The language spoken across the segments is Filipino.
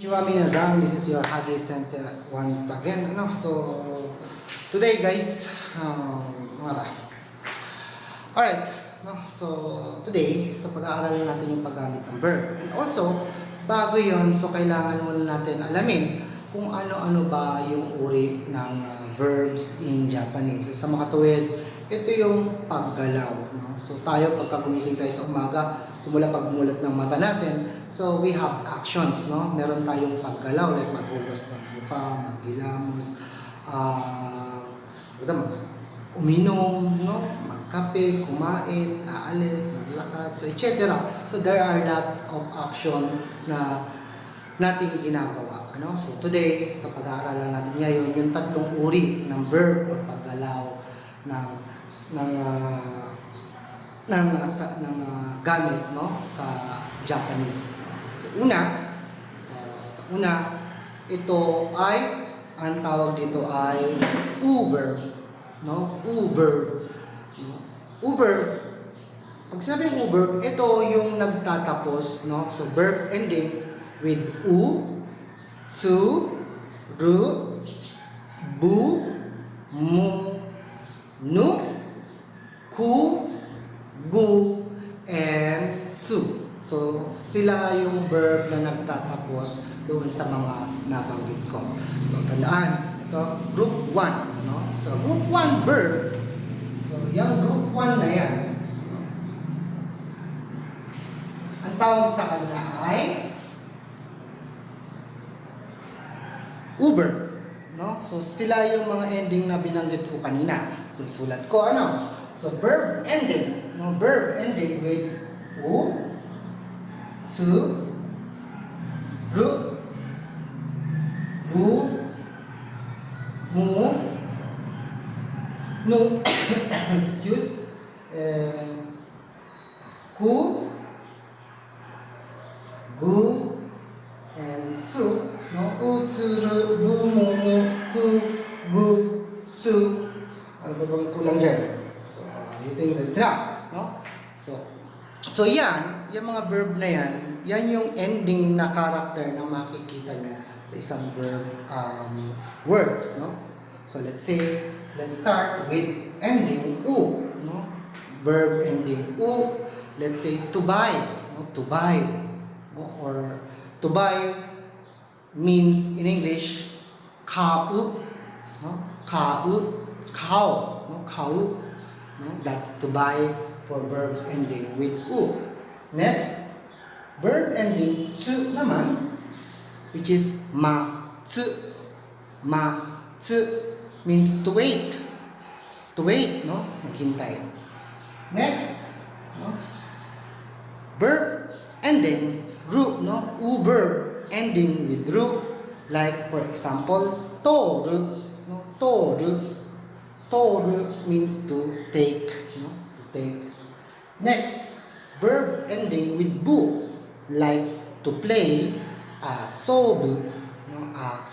Konnichiwa minasan, this is your Hage sensei once again. So today guys, alright, so today, pag-aaralan natin yung paggamit ng verb. And also, bago yon, so kailangan muna natin alamin kung ano-ano ba yung uri ng verbs in Japanese. Sa makatuwid, ito yung paggalaw. So tayo, pagka gumising tayo sa umaga, simula pagmulat ng mata natin, so we have actions, meron tayong paggalaw, like maghugas ng mukha, maghilamos, uminom, magkape, kumain, aalis, maglakad, so etc. So there are lots of action na nating ginagawa. So today, sa pag-aaralan natin ngayon, yung tatlong uri ng verb o paggalaw ng gamit sa Japanese. Sa una, ito ay, ang tawag dito ay verb. Verb. Pag sabing verb, ito yung nagtatapos, so verb ending with tsu, ru, bu, mu, nu, ku, gu, and su. So, sila yung verb na nagtatapos doon sa mga nabanggit ko. So, tandaan, ito, group 1. So, group 1 verb. So, yung group 1 na yan, ang tawag sa kanila ay verb. So, sila yung mga ending na binanggit ko kanina. So, sulat ko So, verb ending. Verb ending with tsu, ru, bu, mu, nu, excuse, ku, gu, and su. Tsu, ru, bu, mu, nu, ku, gu, su. Ano ba bang kulang dyan? So, I think that's enough. So yan, yung mga verb na yan yung ending na character na makikita nyo sa isang verb words. So let's start with ending u. Verb ending u. Let's say to buy. To buy. Or to buy means in English kau. Kau. That's to buy for verb ending with u. Next, verb ending tsu naman, which is ma-tsu. Ma-tsu means to wait. To wait, maghintay. Next, verb ending ru, verb ending with ru. Like for example, toru. Toru. Toru means to take. To take. Next, verb ending with bu, like to play, sobu.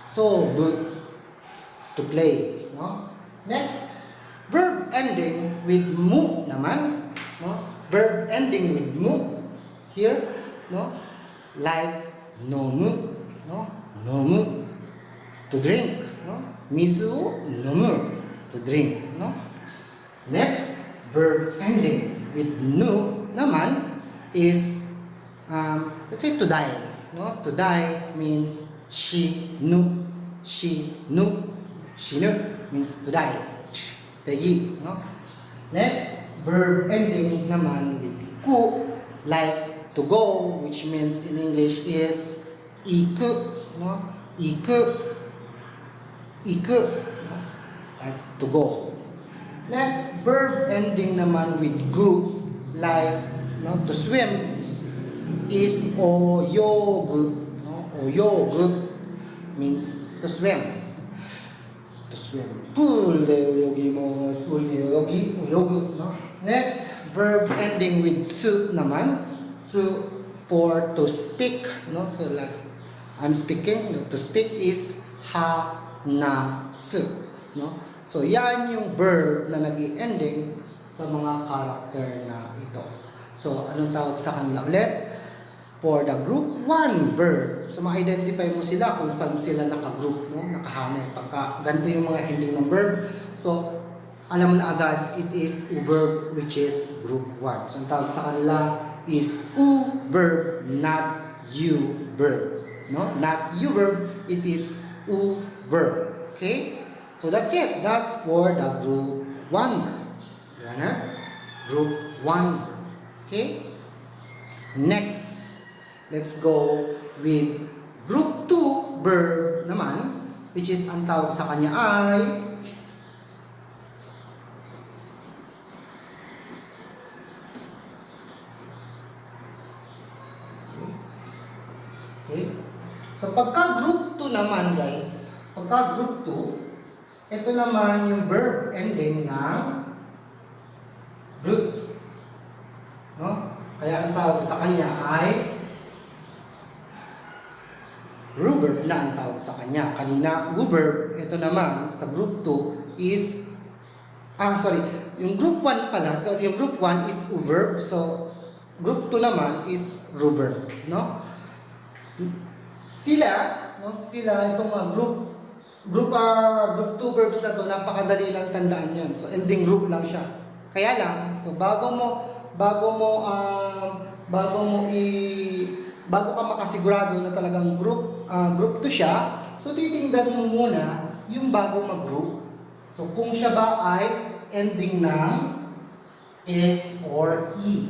Sobu, to play. Next, verb ending with mu naman. Verb ending with mu here, like nomu. Nomu, to drink. Mizu o nomu, to drink. Next, verb ending with nu naman is let's say to die. To die means shinu. Shinu means to die. Tegi. Next, verb ending naman with ku, like to go, which means in English is iku. Iku. That's to go. Next, verb ending naman with gu, like to swim is oyogu. Oyogu means to swim. To swim. Pool de oyogimasu. Pool de oyogu. Next, verb ending with su naman. Su for to speak. So I'm speaking. To speak is ha na su. So yan yung verb na nag-i-ending sa mga character na ito. So anong tawag sa kanila ulit? For the group 1 verb, So, ma-identify mo sila kung saan sila naka-group, no? Nakahanay. Pagka ganito yung mga ending ng verb. So, alam mo na agad, it is u verb which is group 1. So, ang tawag sa kanila is u verb, not u verb. No? Not u verb, it is u verb. Okay? So, that's it. That's for the group 1 verb. Yan na? Group 1 verb. Okay? Next, let's go with group 2 verb naman, which is ang tawag sa kanya ay okay. So pagka group 2 naman guys, pagka group 2, ito naman yung verb ending ng root. No? Kaya ang tawag sa kanya ay verb na ang tawag sa kanya. Kanina, verb. Ito naman, sa group 2 is, yung group 1 pala. So, yung group 1 is verb. So, group 2 naman is verb. No? Sila, itong group 2 verbs na to, napakadali lang tandaan yan. So, ending group lang siya. Kaya lang, so bago ka makasigurado na talagang group 2 siya, so titingnan mo muna yung bago mag-group. So kung siya ba ay ending ng E or E.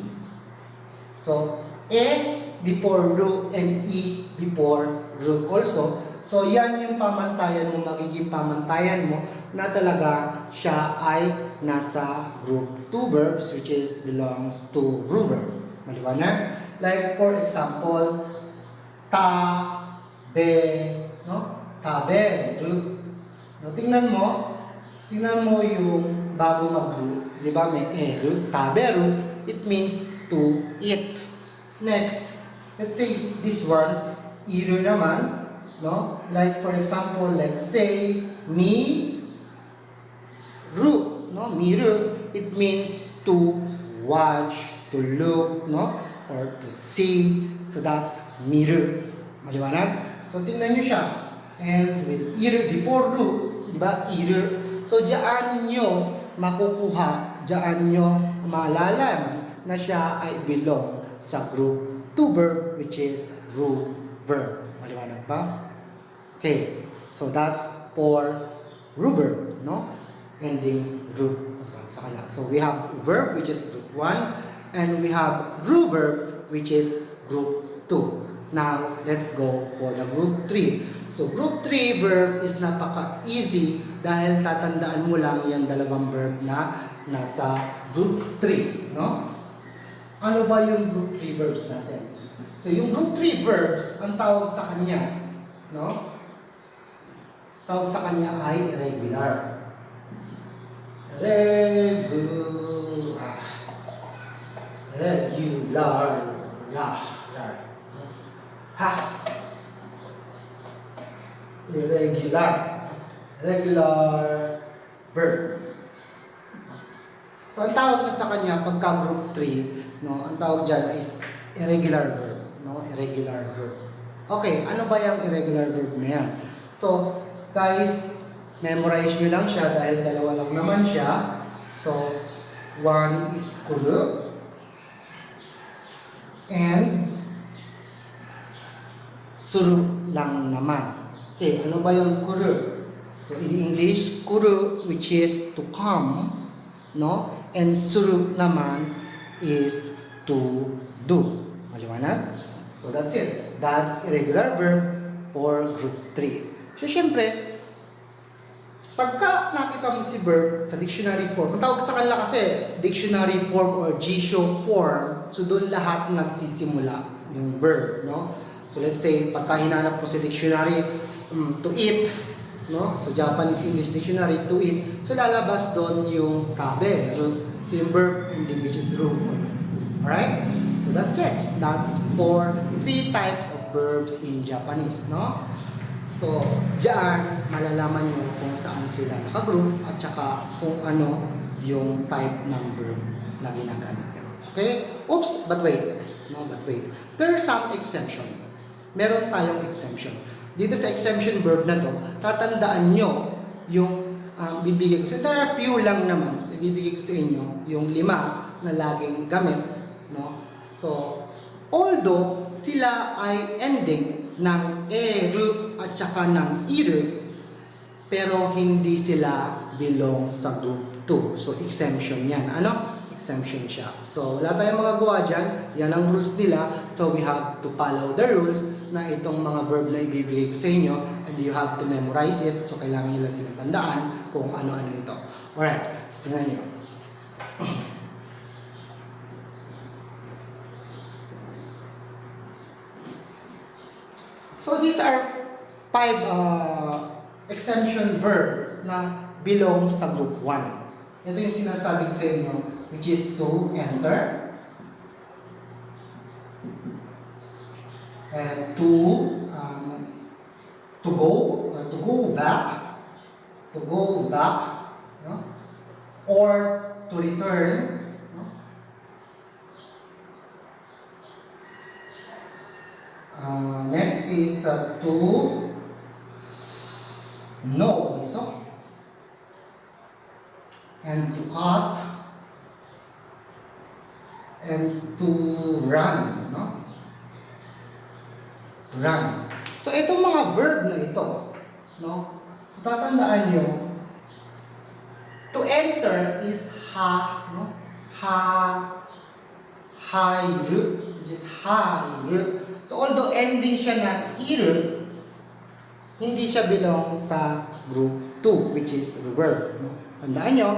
So E before ru and E before ru also. So yan yung pamantayan mo, magiging pamantayan mo na talaga siya ay nasa group 2 verbs which is belongs to group verb. Maliwanag? Like for example, tabe, no? Tabe, root. No, tingnan mo yung bago mag-group, di ba? May root, tabe root, it means to eat. Next, let's say this one, iru naman, no? Like for example, let's say miru, no? Miru, it means to watch, to look, no? Or to see. So that's miru. Maliwanag? So tingnan nyo siya. And with iru before ru, di ba? Iru. So diyan nyo makukuha, diyan nyo malalaman na siya ay belong sa group 2 verb which is ru verb. Maliwanag ba? Okay. So that's for ru verb, no? Ending ru sa kanya. So we have verb which is group 1 and we have ru verb which is group 2. Now, let's go for the group 3. So group 3 verb is napaka-easy dahil tatandaan mo lang yung dalawang verb na nasa group 3, no? Ano ba yung group 3 verbs natin? So yung group 3 verbs, ang tawag sa kanya, no? Tawag sa kanya ay irregular. Regular. Regular verb. So ang tawag na sa kanya pagka group 3, no, ang tawag diyan is irregular verb, no, irregular verb. Okay, ano ba yung irregular verb na yan? So, guys, memorize nyo lang siya dahil dalawa lang naman siya. So, one is kuru and suru lang naman. Okay, ano ba yung kuru? So, in English, kuru which is to come, no? And suru naman is to do. Maliwanag? So, that's it. That's irregular verb for group 3. So, syempre, pagka nakita mo si verb sa dictionary form, ang tawag sa kanila kasi dictionary form or Jisho form, so doon lahat nagsisimula yung verb, no? So let's say, pagka hinanap mo sa dictionary, to eat, no? So Japanese English dictionary, to eat, so lalabas doon yung tabe, so yung verb ending which is ru. Alright? So that's it. That's for 3 types of verbs in Japanese, no? So, diyan, malalaman nyo kung saan sila nakagroup at saka kung ano yung type ng verb na ginagamit nyo. Okay? Oops, but wait. No, but wait. There are some exception. meron tayong exemption. Dito sa exemption verb na to, tatandaan nyo yung bibigay ko. So, there are few lang naman. So, bibigay ko sa inyo yung 5 na laging gamit. No? So, although sila ay ending ng eru at saka ng iru, pero hindi sila belong sa group 2. So, exemption yan. Ano? Exemption siya. So, wala tayong magagawa dyan. Yan ang rules nila. So, we have to follow the rules na itong mga verb na ibibigay ko sa inyo, and you have to memorize it. So, kailangan nyo lang silang tandaan kung ano-ano ito. Alright. So, tingnan nyo. So, these are 5 exemption verb na belong sa group 1. Ito yung sinasabi ko sa inyo, which is to enter, and to go back, no? Or to return, no? Next is to know, so, and to cut, and to run, no? To run. So, itong mga verb na ito, no? So, tatandaan nyo, to enter is ha, no? Hairu, which is hairu. So, although ending siya na iru, hindi siya belong sa group 2, which is verb, no? Tandaan nyo,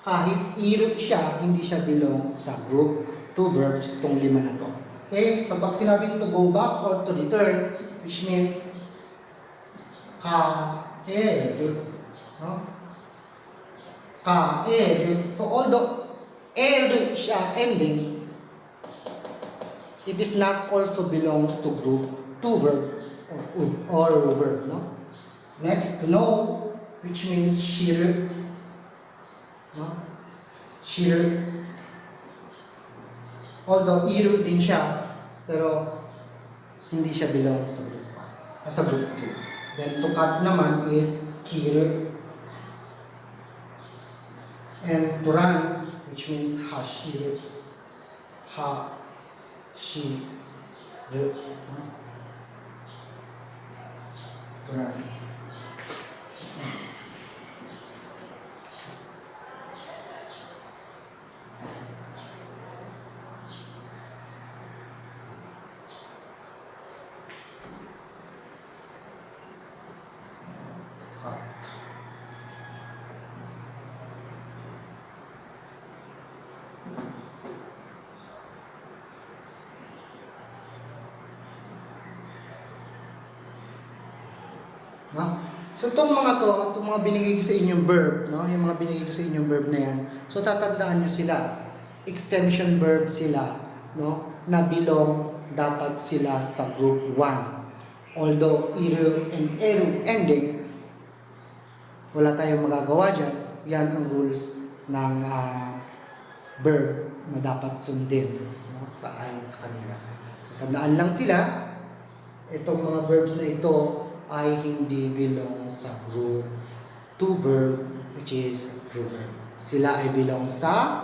kahit iru siya, hindi siya belong sa group 2 verbs, itong 5 na to. Okay? So, pag sinabing to go back or to return, which means ka-eru, no? Ka-eru. So, although eru siya ending, it is not also belongs to group 2 verb or verb, no? Next, to know, which means shiru, no? Shiru. Although iru din siya, pero hindi siya belong sa group 1, sa group 2. Then to cut naman is kiru. And to run, which means hashiru. Hashiru. To run. No? So, itong mga binigay ko sa inyong verb, no? Yung mga binigay ko sa inyong verb na yan, so tatandaan nyo sila. Exemption verb sila, no? Na belong dapat sila sa group 1. Although iru and eru ending, wala tayong magagawa dyan. Yan ang rules ng verb na dapat sundin, no? Ayon sa kanila. So, tandaan lang sila, itong mga verbs na ito ay hindi belong sa group 2 verb, which is verb. Sila ay belong sa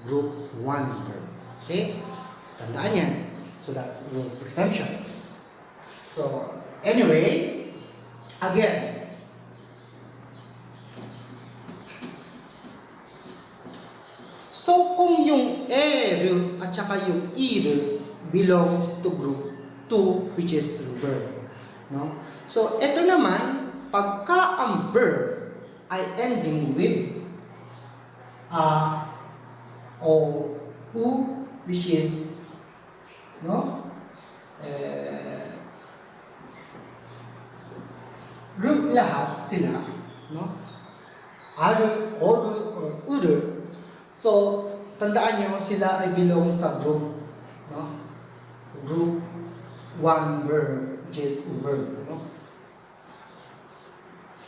group 1 verb. Okay? So, tandaan yan. So, that's the rules exemptions. So, anyway, again, so kung yung eru at saka yung iru belongs to group 2, which is verb, no? So, ito naman, pagka ang verb ay ending with o, u, which is, no? Root lahat sila, no? Aru, oru, or uru. So, tandaan nyo, sila ay belong sa group, no? Group 1 verb, which is verb, no?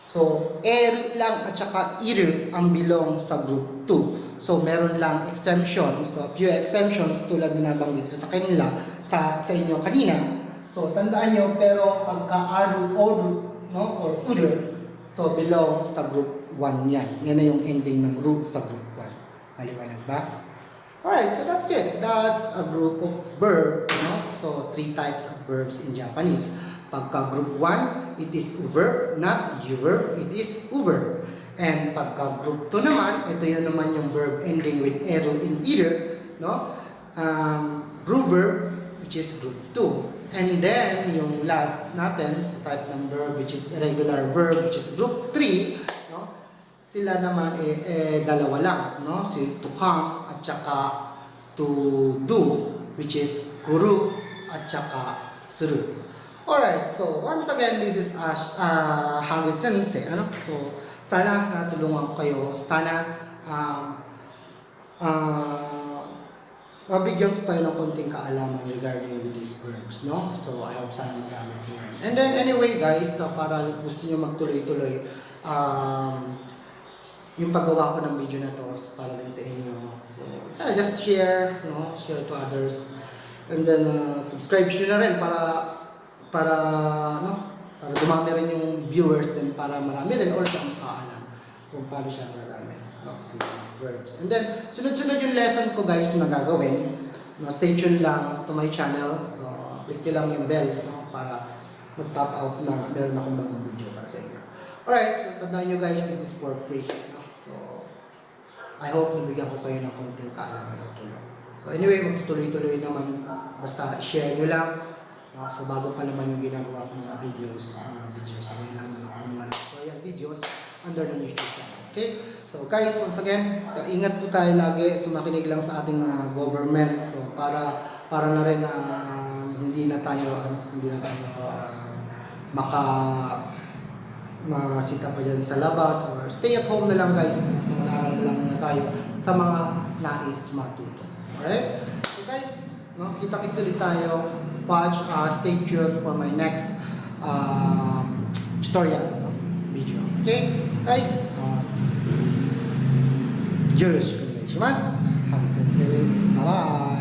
So, eru lang at saka iru ang belong sa group 2. So, meron lang exemptions. So, few exemptions tulad na nabanggit ko sa kanila, sa inyo kanina. So, tandaan nyo, pero pagka aru, oru, no, or uru, so belong sa group 1 yan. Yan na yung ending ng ru sa group 1. Maliwanag ba? Alright, so that's it. That's a group of verb, no? So, 3 types of verbs in Japanese. Pagka group 1, it is verb, not verb, it is verb. And pagka group 2 naman, ito yun naman yung verb ending with eru in either, no? Verb, which is group 2. And then, yung last natin, sa type ng verb, which is irregular verb, which is group 3, no? Sila naman, dalawa lang, no? Si to come, at saka to do, which is kuru, at saka suru. Alright, so once again, this is Hage Sensei, ano? So, sana natulungan kayo, sana mabigyan ko kayo ng konting kaalaman regarding with these verbs, no? So, I hope sana magamit nyo. And then, anyway guys, para gusto nyo magtuloy-tuloy, yung paggawa ko ng video na to, para lang sa inyo. So, just share, no? Share to others. And then, subscribe nyo na rin para dumami rin yung viewers, then para marami rin also ang kaalam kung paano siya magagamit, no? Si verbs. And then, sunod-sunod yung lesson ko guys na gagawin. No, stay tuned lang to my channel. So, click nyo lang yung bell, no, para mag-pop out na meron akong bagong video para sa inyo. Alright, so tandaan nyo guys, this is for free. No? So, I hope nabigyan ko kayo ng konting kaalaman at tulong. So anyway, magtutuloy-tuloy naman. Basta share nyo lang. No? So bago pa naman yung ginagawa ko mga videos. So may lang mga tutorial videos under the YouTube channel. Okay? So guys, once again, ingat po tayo lagi. So makinig lang sa ating government. So para na rin hindi na tayo masita pa dyan sa labas, or stay at home na lang guys. So mag-aaral na lang muna tayo sa mga nais matuto. Alright? So guys, no, kita-kits ulit tayo. Watch, stay tuned for my next tutorial, no, video. Okay? Guys, yoroshiku onegai shimasu. Hage sensei desu. Bye-bye.